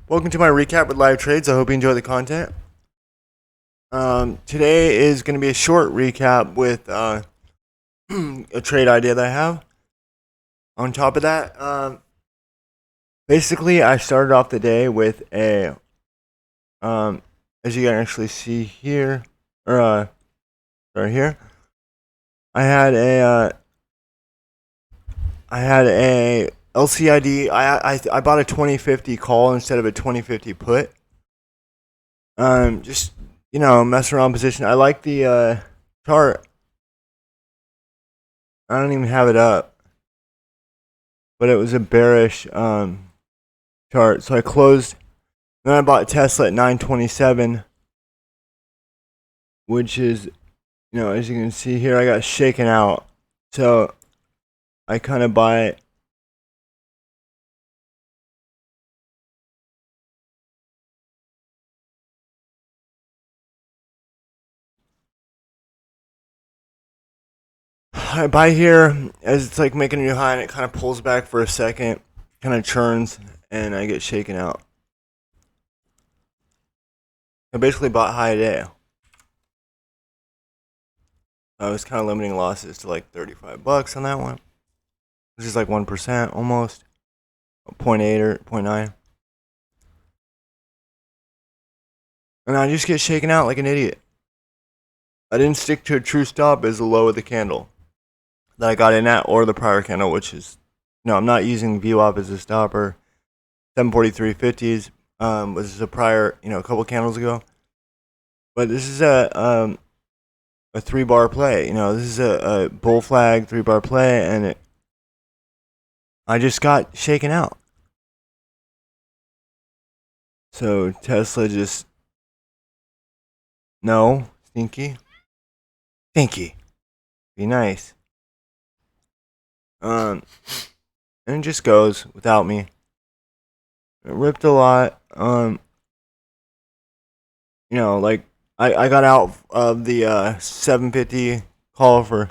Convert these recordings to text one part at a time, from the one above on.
Welcome to my recap with live trades. I hope you enjoy the content. Today is going to be a short recap with a trade idea that I have. On top of that, basically, I started off the day with a, as you can actually see here, or right here, I had a LCID. I bought a 2050 call instead of a 2050 put. Just mess around position. I like the chart. I don't even have it up, but it was a bearish chart. So I closed. Then I bought Tesla at 927, which is, as you can see here, I got shaken out. So I kind of buy it. I buy here as it's like making a new high, and it kind of pulls back for a second, kind of churns, and I get shaken out. I basically bought high today. I was kind of limiting losses to like $35 on that one, which is like 1% almost, 0.8 or 0.9. And I just get shaken out like an idiot. I didn't stick to a true stop as the low of the candle that I got in at, or the prior candle, which is, I'm not using VWAP as a stopper. 743.50s was a prior, a couple candles ago. But this is a 3-bar play. This is a bull flag 3-bar play, and I just got shaken out. So Tesla just, no, stinky, be nice. And it just goes without me. It ripped a lot. Like I got out of the 750 call for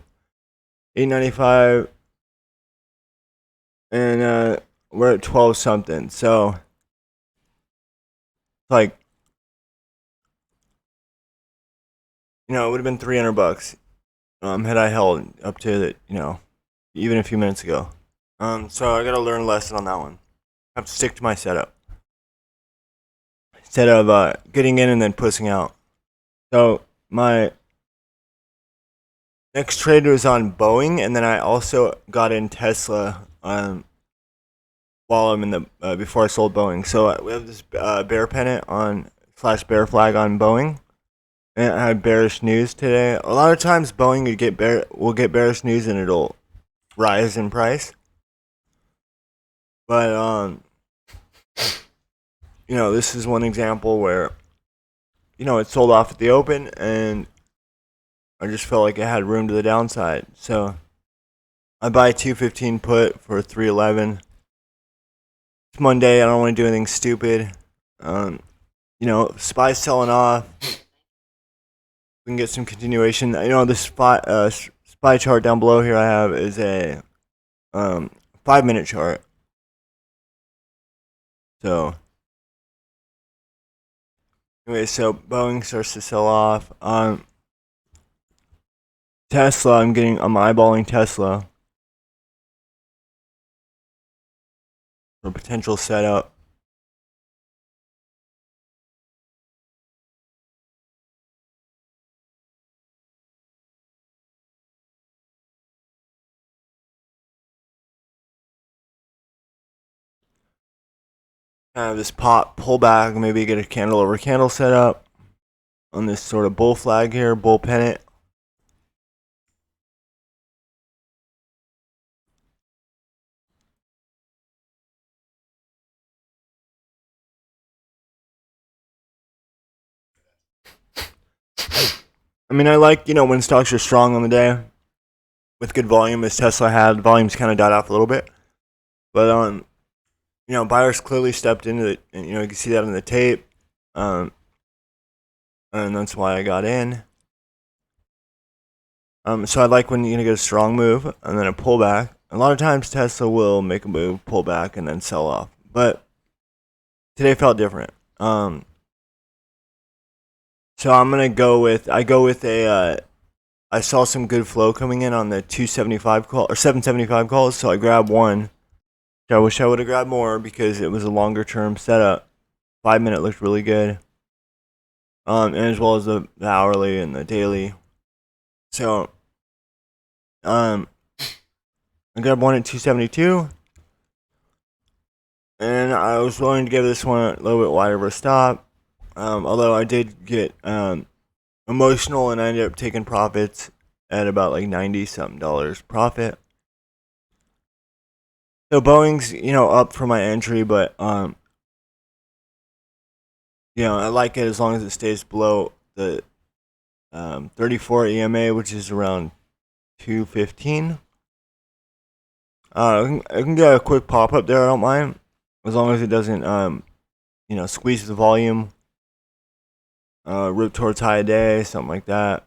895, and we're at 12 something. So like, it would have been $300 had I held up to it, even a few minutes ago. So I got to learn a lesson on that one. I have to stick to my setup instead of getting in and then pussing out. So my next trade was on Boeing, and then I also got in Tesla while I'm in the before I sold Boeing. So we have this bear pennant on / bear flag on Boeing, and I had bearish news today. A lot of times Boeing will get bearish news and it'll rise in price, but this is one example where it sold off at the open, and I just felt like it had room to the downside. So I buy a 215 put for 311. It's Monday. I don't want to do anything stupid. SPY's selling off. We can get some continuation. This SPY chart down below here I have is a 5-minute chart. So anyway, so Boeing starts to sell off. Tesla, I'm eyeballing Tesla for potential setup. Kind of this pop pullback, maybe get a candle over candle setup on this sort of bull flag here, bull pennant. I mean, I like, when stocks are strong on the day with good volume, as Tesla had. Volume's kind of died off a little bit. But, buyers clearly stepped into it. And, you can see that in the tape. And that's why I got in. So I like when you're going to get a strong move and then a pullback. A lot of times Tesla will make a move, pull back, and then sell off. But today felt different. So I'm gonna go with I saw some good flow coming in on the 275 call or 775 calls, so I grabbed one. I wish I would have grabbed more because it was a longer term setup. 5 minute looked really good, and as well as the hourly and the daily. So I grabbed one at 272, and I was willing to give this one a little bit wider of a stop. Although I did get emotional and I ended up taking profits at about like $90 something profit. So Boeing's up for my entry, but I like it as long as it stays below the 34 EMA, which is around 215. I can get a quick pop up there. I don't mind as long as it doesn't squeeze the volume, rip towards high a day, something like that.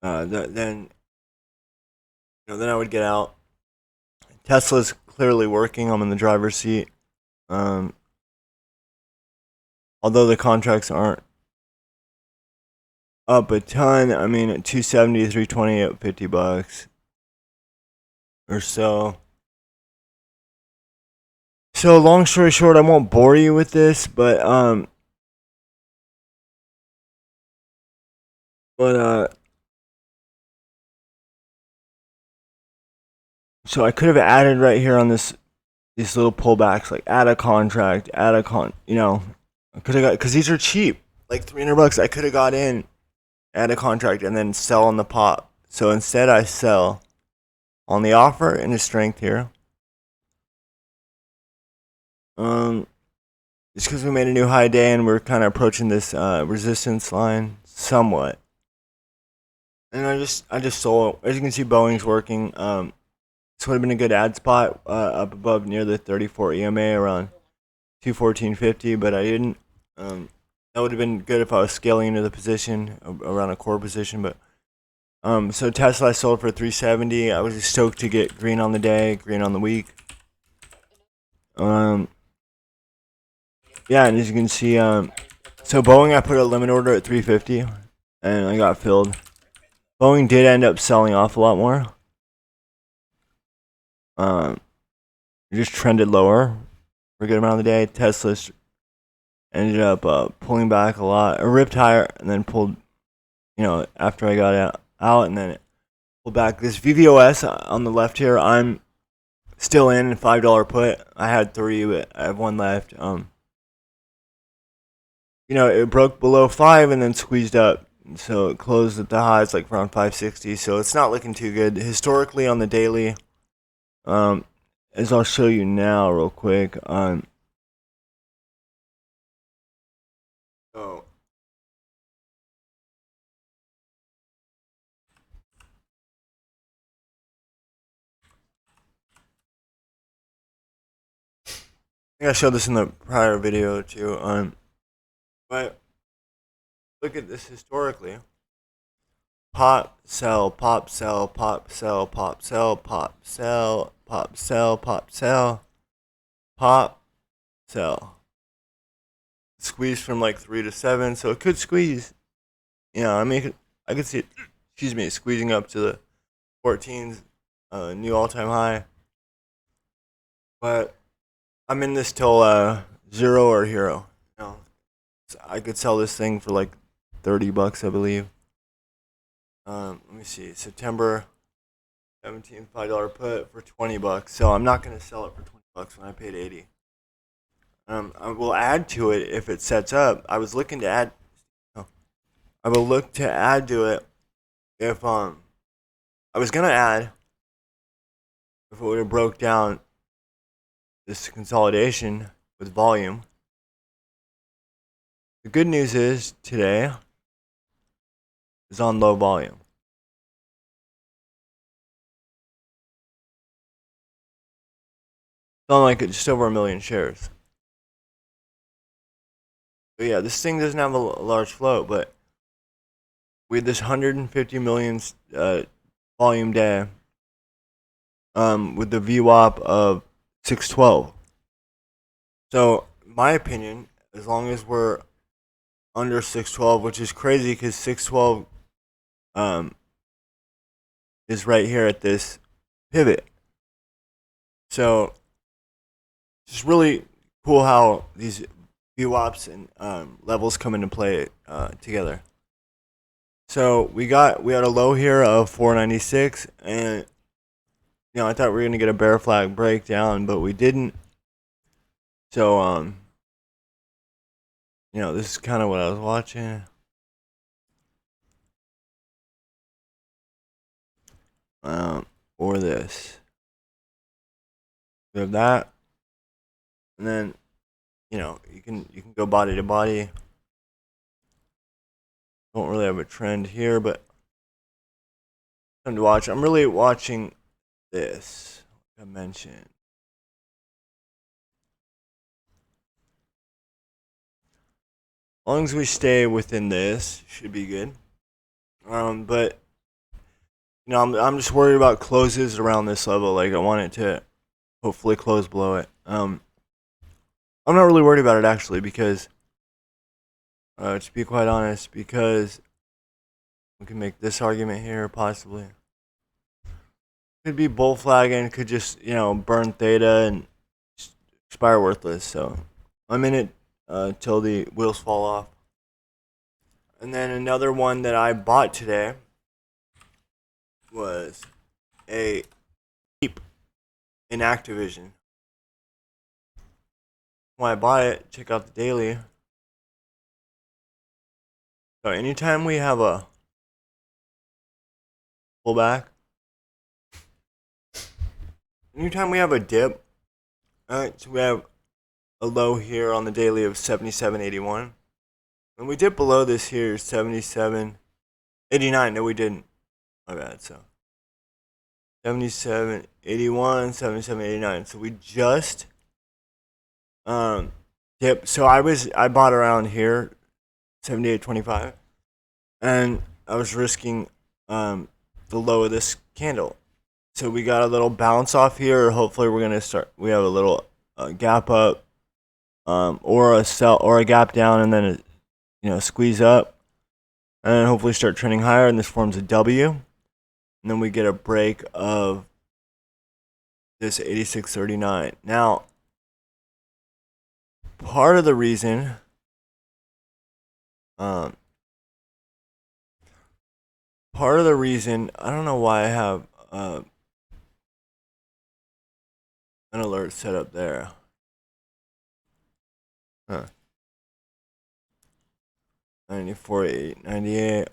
Then I would get out. Tesla's clearly working. I'm in the driver's seat. Although the contracts aren't up a ton, I mean at 270, 320, up $50 or so. So long story short, I won't bore you with this, but so I could have added right here on these little pullbacks, like add a contract, because these are cheap, like $300. I could have got in, add a contract, and then sell on the pop. So instead, I sell on the offer and the strength here. Just because we made a new high day and we're kind of approaching this resistance line somewhat, and I just sold. As you can see, Boeing's working. This would have been a good ad spot up above near the 34 EMA around 214.50, but I didn't. That would have been good if I was scaling into the position around a core position, but so Tesla I sold for 370. I was just stoked to get green on the day, green on the week. Yeah, and as you can see, so Boeing I put a limit order at 350, and I got filled. Boeing did end up selling off a lot more. It just trended lower for a good amount of the day. Tesla ended up pulling back a lot, or ripped higher, and then pulled, after I got out, and then it pulled back. This VVOS on the left here, I'm still in $5 put. I had 3, but I have 1 left. It broke below 5 and then squeezed up. So it closed at the highs like around 560. So it's not looking too good. Historically on the daily, as I'll show you now real quick. So I think I showed this in the prior video too. But look at this historically. Pop, sell, pop, sell, pop, sell, pop, sell, pop, sell, pop, sell, pop, sell, pop, sell. Squeeze from like 3 to 7, so it could squeeze. I could see it. Excuse me, squeezing up to the 14s, new all-time high. But I'm in this till 0 or hero. So I could sell this thing for like $30, I believe. Let me see, September 17th, $5 put for $20. So I'm not gonna sell it for $20 when I paid 80. I will add to it if it sets up. I was looking to add. I will look to add to it if I was gonna add if it would have broke down this consolidation with volume. The good news is today is on low volume. It's on like just over 1 million shares. But yeah, this thing doesn't have a large float, but we had this 150 million volume day with the VWAP of 612. So my opinion, as long as we're under 612, which is crazy because 612 um, is right here at this pivot. So it's just really cool how these VWAPs and levels come into play together. So we had a low here of 496, and I thought we were gonna get a bear flag breakdown, but we didn't. So this is kind of what I was watching. Or this. We have that, and then you can go body to body. Don't really have a trend here, but time to watch. I'm really watching this. Like I mentioned. As long as we stay within this, should be good. But I'm just worried about closes around this level. Like I want it to hopefully close below it. I'm not really worried about it actually because, to be quite honest, because we can make this argument here possibly. Could be bull flagging, could just burn theta and expire worthless. So I'm in it till the wheels fall off. And then another one that I bought today was a deep in Activision. When I bought it, check out the daily. So anytime we have a pullback, anytime we have a dip, alright, so we have a low here on the daily of 77.81. When we dip below this here, 77.89. No, we didn't. My bad. So 77.81, 77.89. So we just dip. So I bought around here, 78.25, and I was risking the low of this candle. So we got a little bounce off here. Hopefully we're gonna start. We have a little gap up, or a sell or a gap down, and then squeeze up, and then hopefully start trending higher. And this forms a W, and then we get a break of this 86.39. Now, part of the reason, I don't know why I have an alert set up there. 94.8, 98.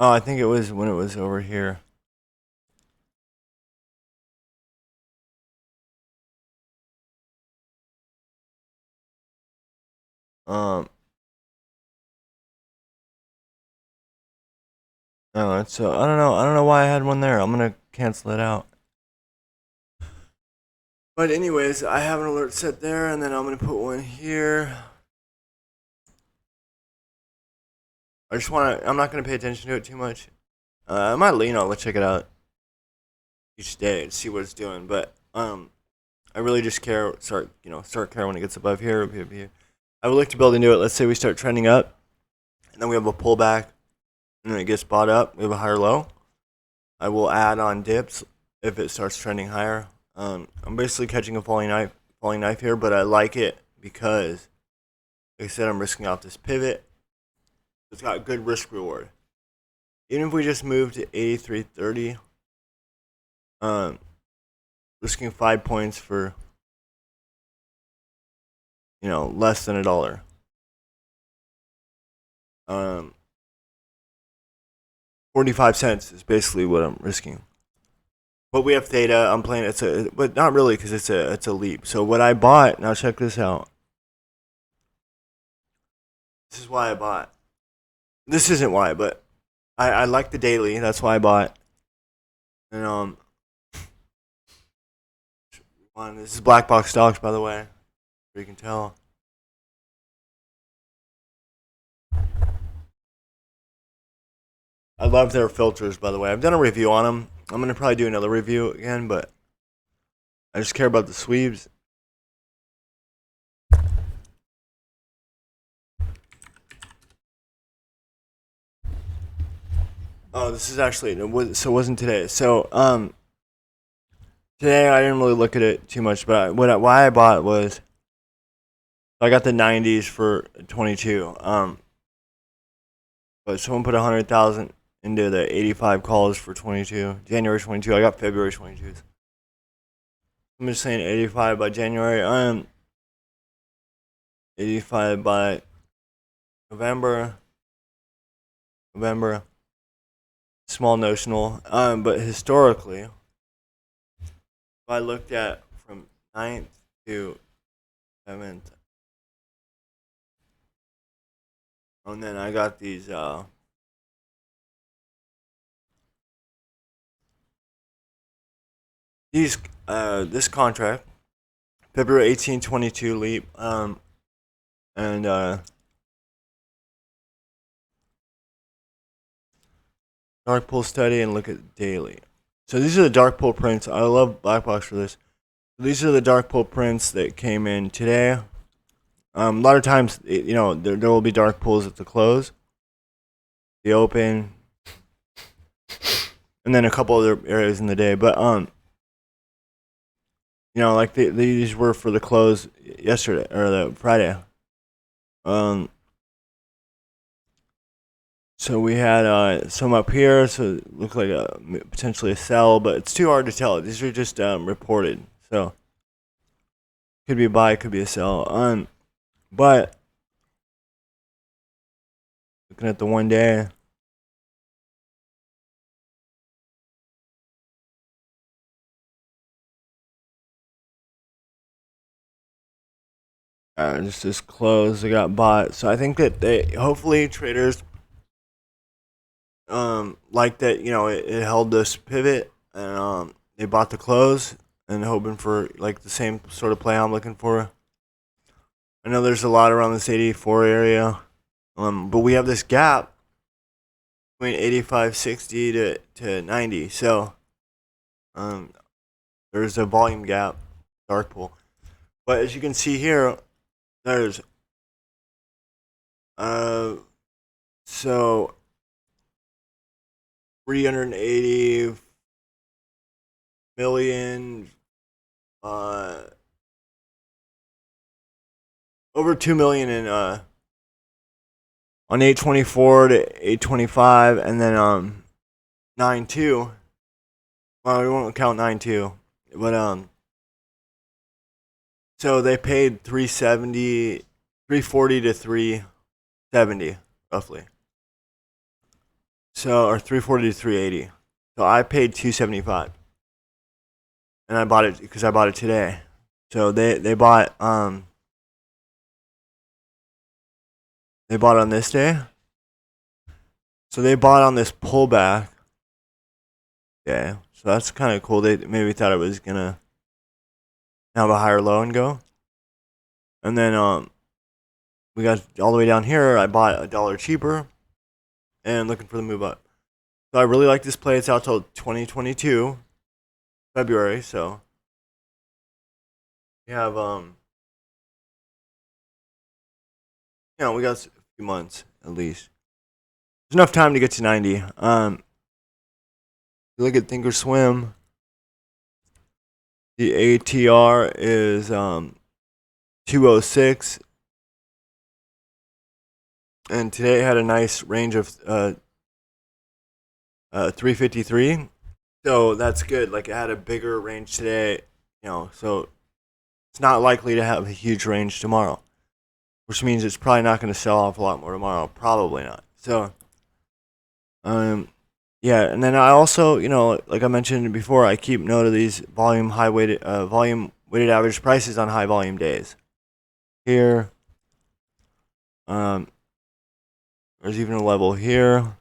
I think it was when it was over here. No, it's I don't know. I don't know why I had one there. I'm gonna cancel it out. But anyways, I have an alert set there, and then I'm gonna put one here. I'm not gonna pay attention to it too much. I might lean on. Let's check it out each day and see what it's doing. But I really just start care when it gets above here. I would like to build into it. Let's say we start trending up, and then we have a pullback, and then it gets bought up. We have a higher low. I will add on dips if it starts trending higher. I'm basically catching a falling knife here, but I like it because, like I said, I'm risking off this pivot. It's got good risk reward. Even if we just move to 83.30, risking 5 points for less than $1. 45 cents is basically what I'm risking. But we have theta. I'm playing but not really because it's a leap. So what I bought, now check this out. This is why I bought. This isn't why, but I like the daily. That's why I bought. And this is black box stocks, by the way. You can tell. I love their filters, by the way. I've done a review on them. I'm going to probably do another review again, but I just care about the sweeps. Oh, this is actually so it wasn't today. So today I didn't really look at it too much, but why I bought was I got the 90s for 22. But someone put 100,000 into the 85 calls for 22 January 22. I got February 22. I'm just saying 85 by January. 85 by November. November. Small notional. But historically, if I looked at from 9th to 7th, and then I got these this contract, February 18, 22 leap, and dark pool study and look at daily. So these are the dark pool prints. I love Blackbox for this. These are the dark pool prints that came in today. A lot of times, there will be dark pools at the close, the open, and then a couple other areas in the day. But like these were for the close yesterday or the Friday. So we had some up here, so it looked like potentially a sell, but it's too hard to tell. These are just reported, so could be a buy, could be a sell. But looking at the 1 day, just this close, they got bought. So I think that hopefully traders like that. It held this pivot, and they bought the close and hoping for like the same sort of play I'm looking for. I know there's a lot around this 84 area, but we have this gap between 85.60 to 90. So there's a volume gap, dark pool. But as you can see here, there's so 380 million, over 2 million in on 824 to 825, and then 9.2. Well, we won't count 9.2, but so they paid 370, 340 to 370 roughly. So, or 340 to 380. So I paid 275, and I bought it because I bought it today. So they bought on this day. So they bought on this pullback. Yeah, so that's kind of cool. They maybe thought it was gonna have a higher low and go. And then we got all the way down here. I bought $1 cheaper, and looking for the move up. So I really like this play. It's out till 2022 February. So we have we got a few months at least. There's enough time to get to 90. You look at Thinkorswim. The ATR is 206, and today it had a nice range of 353. So that's good. Like it had a bigger range today, so it's not likely to have a huge range tomorrow, which means it's probably not going to sell off a lot more tomorrow. Probably not. So, yeah, and then I also, like I mentioned before, I keep note of these volume weighted average prices on high volume days. Here, there's even a level here.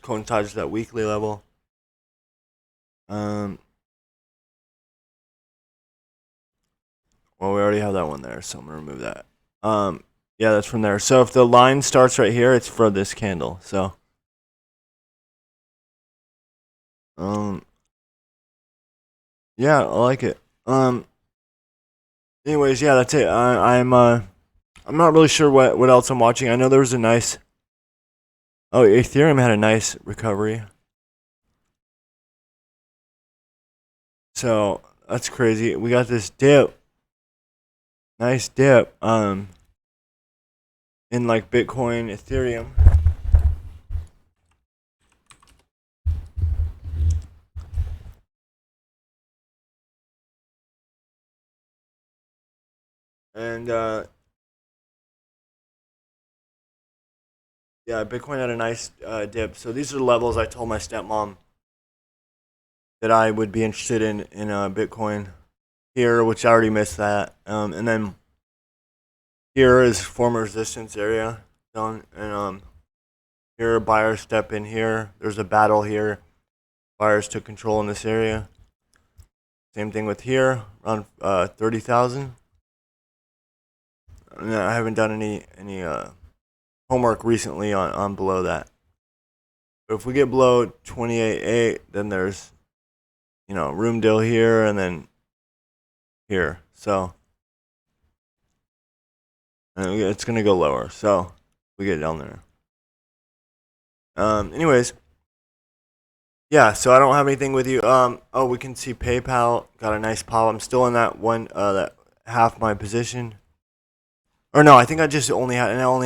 Coincides with that weekly level. Well, we already have that one there, so I'm gonna remove that. Yeah, that's from there. So if the line starts right here, it's for this candle. So, yeah, I like it. Anyways, yeah, that's it. I'm not really sure what else I'm watching. I know there was a nice Oh, Ethereum had a nice recovery. So that's crazy. We got this dip. Nice dip. In like Bitcoin, Ethereum. And yeah, Bitcoin had a nice dip. So these are the levels I told my stepmom that I would be interested in Bitcoin here, which I already missed that. And then here is former resistance area zone, and here buyers step in here. There's a battle here. Buyers took control in this area. Same thing with here, around 30,000. I haven't done any homework recently on below that. But if we get below 28.8, then there's room deal here and then here. So it's gonna go lower. So we get down there. Anyways, yeah. So I don't have anything with you. Oh, we can see PayPal got a nice pop. I'm still in that one. That half my position. Or no, I think I only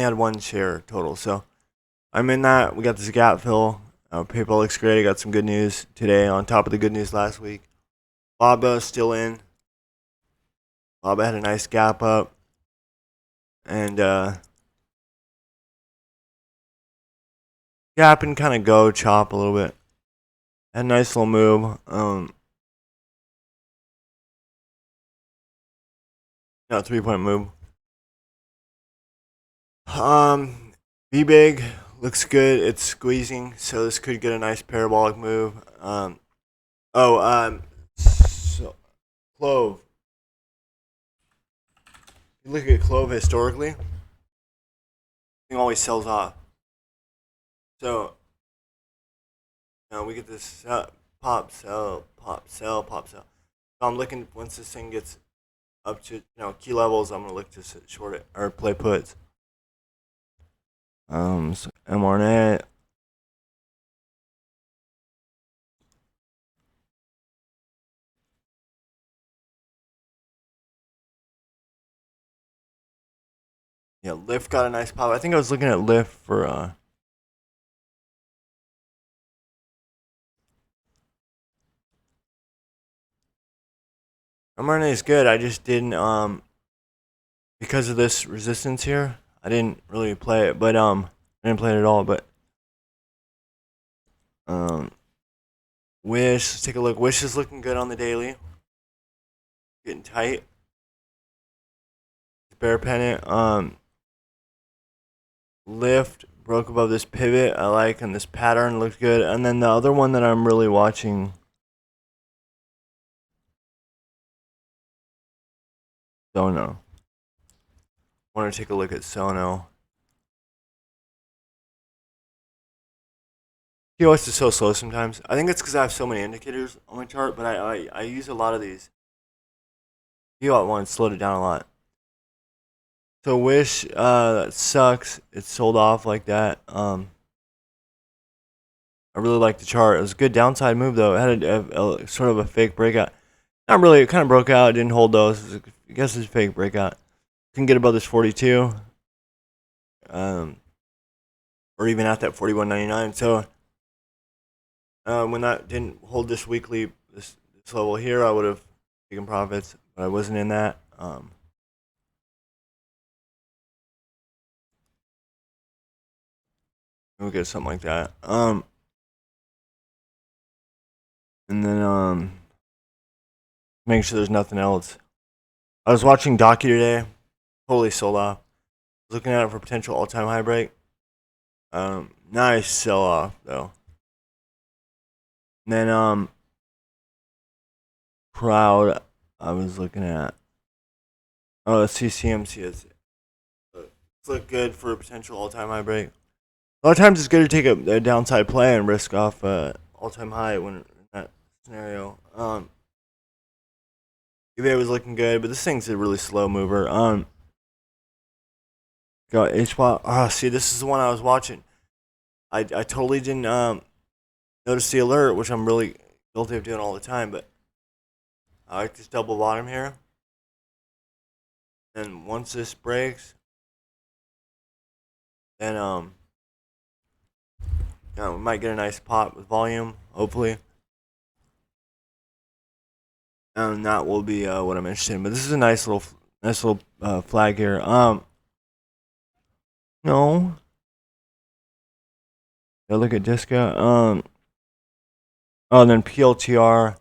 had one share total. So I'm in that. We got this gap fill. PayPal looks great. I got some good news today on top of the good news last week. Baba still in. Baba had a nice gap up. And gap and kind of go chop a little bit. Had a nice little move. No, 3-point move. B big looks good. It's squeezing, so this could get a nice parabolic move. So Clove. You look at Clove historically, thing always sells off. So now we get this pop, sell, pop, sell, pop, sell. So I'm looking once this thing gets up to key levels, I'm gonna look to short it or play puts. So mRNA. Yeah, Lyft got a nice pop. I think I was looking at Lyft for mRNA is good. I just didn't because of this resistance here. I didn't really play it, but I didn't play it at all. But Wish, let's take a look. Wish is looking good on the daily. Getting tight. Bear pennant. Lift broke above this pivot. I like, and this pattern looks good. And then the other one that I'm really watching. Sono. Want to take a look at Sono. POS is so slow sometimes. I think it's because I have so many indicators on my chart, but I use a lot of these. POS one slowed it down a lot. So Wish, that sucks. It sold off like that. I really like the chart. It was a good downside move though. It had a sort of a fake breakout. Not really. It kind of broke out. It didn't hold those. I guess it's a fake breakout. Can get above this 42, or even at that 41.99. So when that didn't hold this weekly, this level here, I would have taken profits, but I wasn't in that. We'll get something like that. And then make sure there's nothing else. I was watching Docu today. Totally sold off. Looking at it for potential all-time high break. Nice sell off though. And then Proud, I was looking at. Oh, let's see CMC is. It's look good for a potential all-time high break. A lot of times it's good to take a downside play and risk off all-time high when in that scenario. eBay was looking good, but this thing's a really slow mover. Got HBOT. Oh, see, this is the one I was watching. I totally didn't notice the alert, which I'm really guilty of doing all the time. But I like this double bottom here, and once this breaks, then we might get a nice pop with volume, hopefully. And that will be what I'm interested in. But this is a nice little flag here. No. Go look at Disca. Oh, and then PLTR.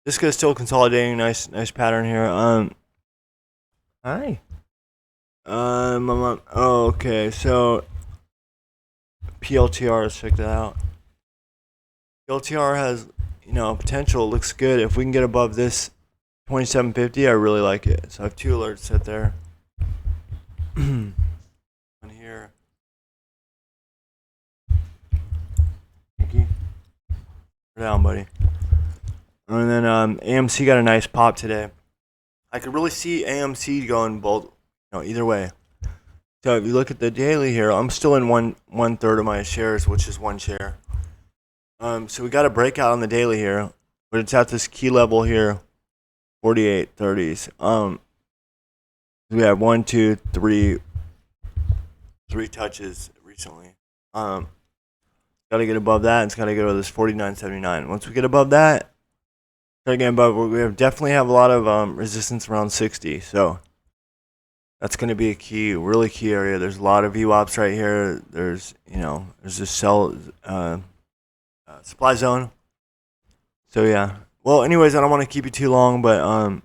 Disca is still consolidating. Nice pattern here. Hi. Oh, okay. So PLTR. Let's check that out. PLTR has potential. Looks good. If we can get above this 2750, I really like it. So I have 2 alerts set there. On here. Thank down, buddy. And then AMC got a nice pop today. I could really see AMC going both, either way. So if you look at the daily here, I'm still in one third of my shares, which is 1 share. So we got a breakout on the daily here, but it's at this key level here, 48.30s. We have 1, 2, 3 touches recently. Got to get above that. It's got to go to this 49.79. Once we get above that, start getting above. Definitely have a lot of resistance around 60. So that's going to be a really key area. There's a lot of VWAPs right here. There's this sell supply zone. So yeah. Well, anyways, I don't want to keep you too long, but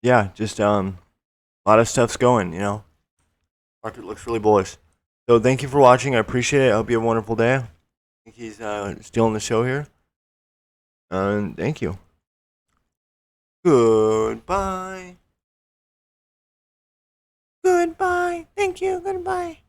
yeah, just a lot of stuff's going. Market looks really bullish. So thank you for watching. I appreciate it. I hope you have a wonderful day. I think he's stealing the show here. And thank you. Goodbye. Goodbye. Thank you. Goodbye.